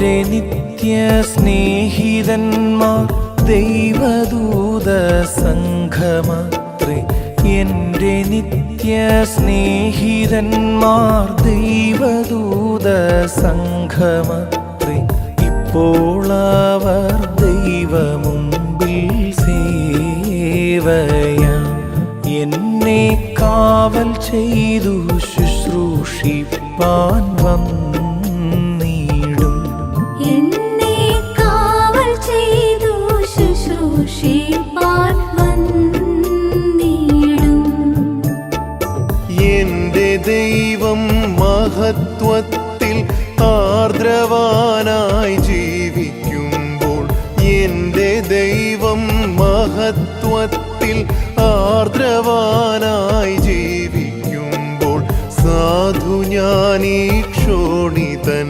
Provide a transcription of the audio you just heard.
എൻ്റെ നിത്യ സ്നേഹിതന്മാർ ദൈവദൂത സംഘമത്രേ. എൻ്റെ നിത്യ സ്നേഹിതന്മാർ ദൈവദൂത സംഘമത്രേ. ഇപ്പോൾ അവർ ദൈവമുമ്പിൽ സേവയാം എന്നെ കാവൽ ചെയ്തു ശുശ്രൂഷിപ്പാൻ വന്നിടും. എന്നെ കാവൽ ചെയ്തു ശുശ്രൂഷിപ്പാൻ വന്നിടും. എന്റെ ദൈവം മഹത്വത്തിൽ ആർദ്രവാനായി ജീവിക്കുമ്പോൾ, എന്റെ ദൈവം മഹത്വത്തിൽ ആർദ്രവാനായി ജീവിക്കുമ്പോൾ, സാധു ഞാനീ ക്ഷോണിതൻ